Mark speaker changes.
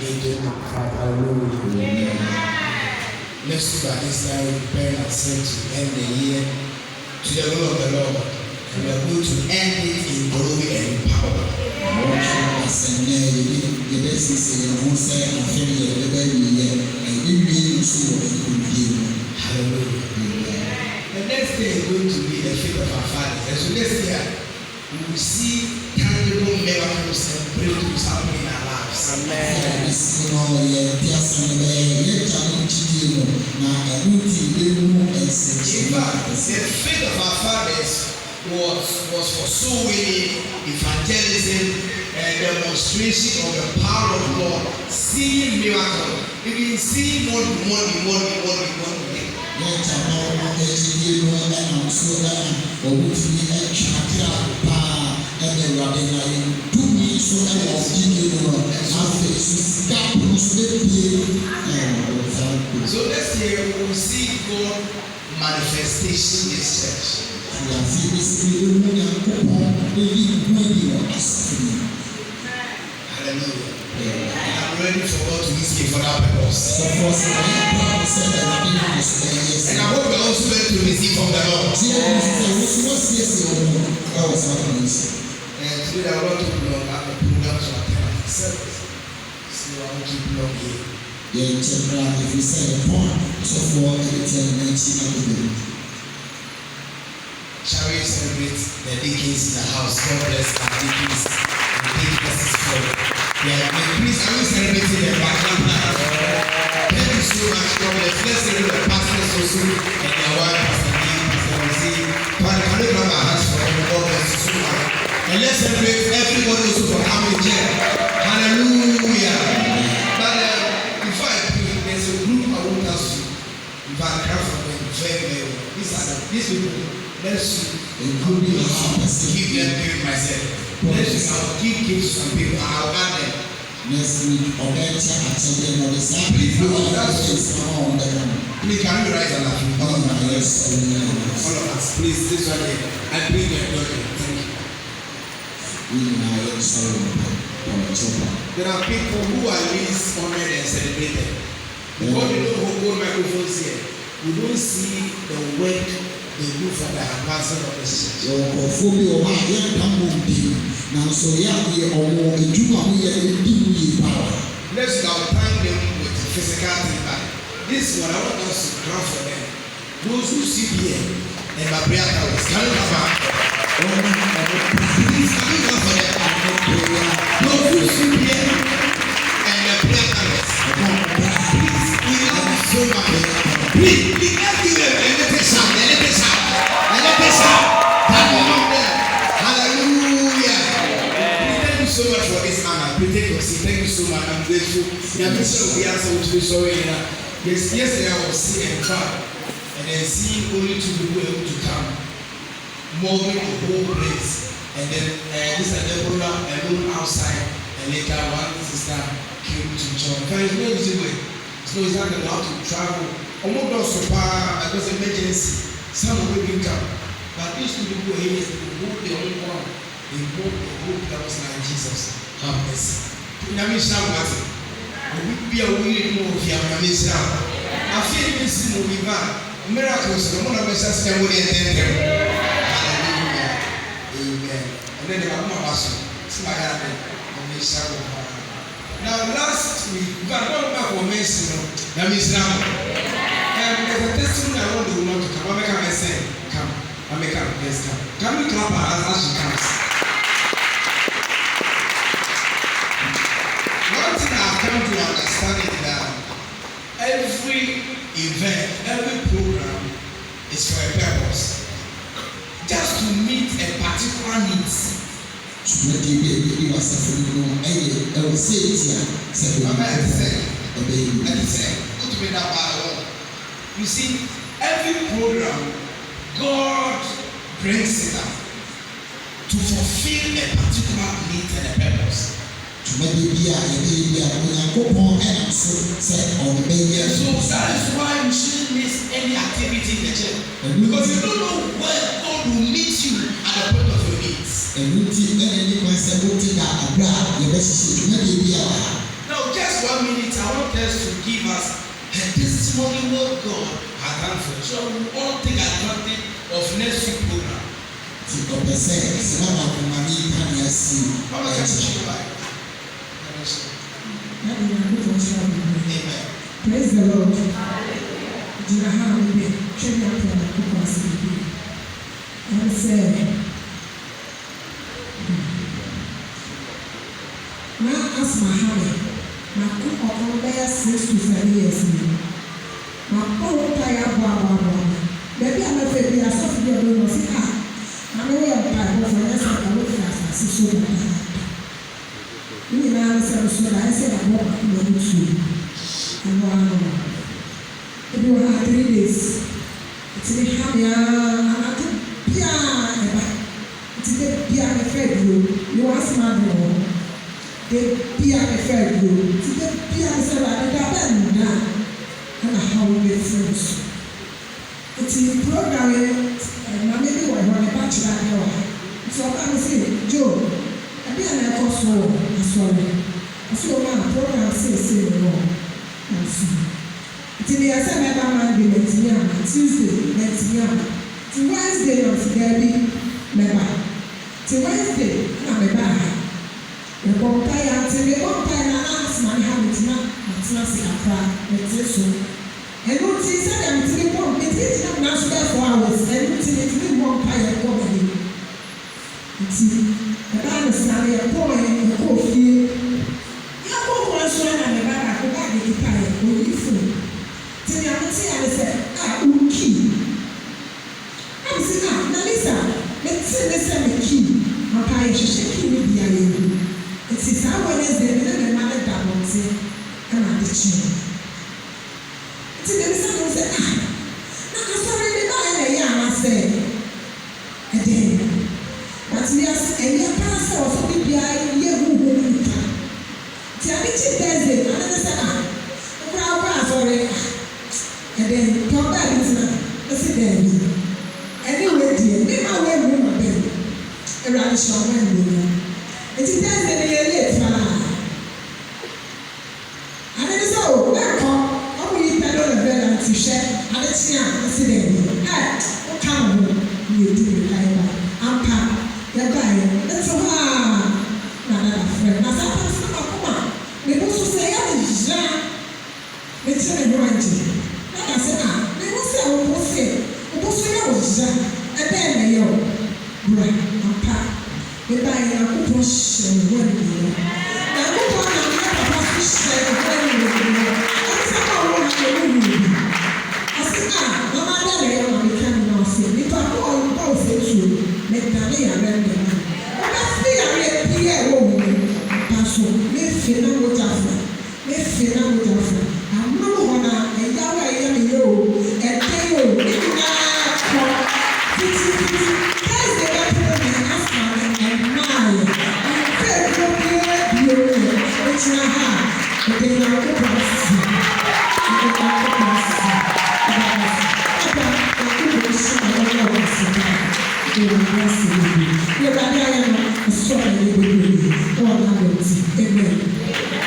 Speaker 1: Hallelujah. Let's by this time prepare ourselves to end the year to the will of the Lord. And we are going to end it in glory and in power. Hallelujah. The next day is going to be the faith of our fathers. And so next year, we will see tangible miracles and breakthroughs happening in our lives. Amen. The faith of our fathers was for soul winning, evangelism, and demonstration of the power of God, seeing miracles, even seeing money. So this year we will see God manifestation in His church. Hallelujah. I'm ready for God to use me for that purpose. And I hope you're also ready to receive from the Lord. And today I want to belong at the program to attend at the service. So I want to belong here. If you say the point, so for shall we celebrate the deacons in the house? God bless our deacons and deaconesses for please, are we celebrating the background? Thank you so much, God bless. Let's celebrate the pastors also and their wife, Pastor D, Pastor Rosie. Can we grab our hands for them? God bless you so much. And let's celebrate everybody also for coming here. Hallelujah. But before I pray, there's a group I want us to background from them very well. These people, let's give them giving myself. I'll give gifts to some people and I'll add them. Next week, please can you rise and laugh? All of us, please, this one here. I bring your glory. Thank you. There are people who are least honored and celebrated. Because we don't hold microphones here, we don't see the work they do for the advancement of the church. Let's now thank them with physical feedback. This is what I want us to grant for them. Those who sit here and my prayer towers, can you come back? Please, can you come for them? Those who sit here and the prayer towers, please, we love so much. Please, let's give them a little sound, a little sound, a little sound. Hallelujah. Thank you so much for this honor. Thank you so much. I'm grateful. I'm sure we are so sorry. Yesterday I was seeing a crowd and then seeing only 2 people able to come, moving the whole place. And then this and Deborah alone outside, and later one sister came to join. But it's no easy way. It's no easy how to travel. Almost not so far because emergency. Some will be come. But these 2 people here, they moved their own one. They moved the hope that was like Jesus. Have mercy. I mean, shout at it. We be a weird move here. I mean, shout. I feel this movie back. Miracles. I'm going to just spend with it. Hallelujah. Amen. And then they are more awesome. See my hand. I mean, shout. Now, last week, but not back for mention. I mean, shout. There's a testimony I want the woman to come. I can say, come. I make her, yes, come. Can we clap her as she comes? One thing I've come to understand is that every event, every program is for a purpose. Just to meet a particular need. You see, every program, God brings it up to fulfill a particular need and a purpose. So that is why you shouldn't miss any activity in the church. Because you don't know where God will meet you at the point of your needs. Now, just one us to give us a testimony what God has done for us. So we all take advantage of next week's program.
Speaker 2: Praise the Lord. Now ask my honey. My cook of there 6 to 7 years. My poor tire baby, I'm afraid we are suffering your room of it. I'm away of time for us. I look fast. So you know, I said, I'm walking on the tree. And you have 3 days. It's a happy, it's a piano fed you are smart. The piano fed you. It's a piano said, and how we get friends. It's a program, and maybe we're going to batch that. So I can say, Joe, I be an echo soul, sorry. I feel my program says, wrong. It's the Assembly Monday, Tuesday, Wednesday, of Gabby, Meba. Wednesday, I'm a bar. The Bompire, the Bompire, and ask my habit not so. And what she said, I'm to be born, it is not national for hours, and it's a Bompire comedy. It's the Banner, a boy, and a coffee. How was one and a bar, who got the guitar, who you fool? Till I said, key. I said, Nalisa, let's say the key. My pie should shake you with the it is our Wednesday, and mother double and I did you. It's the son who said, I'm sorry, the young, I said. And then, but yes, and your pastor was a big year who will be done. Tianichi Thursday, another said, sorry. And then come back into the anyway, dear, make my way home a bit. A radish on Wednesday. It is then the late fire. And it is so, how will you tell the bed and to share? And it's young, accident. What come you do the driver? I'm come, you're dying. That's so hard. Not friend. Now, sometimes come on. They also say, it's young. It's a warranty. Like I said, they will say, I will say, I was young. And then they are right. I'm packed. The guy in a push and one year. I go on and have a push and one year. I said, I want to do. I said, no matter the young man can now say, if I go on both of you, make the way around the man. But that's me, I read Pierre Woman. Paso, make Fina with Jaffa. Make Fina with Jaffa. I'm not one and Yawa Yamio, and Tayo, Amen.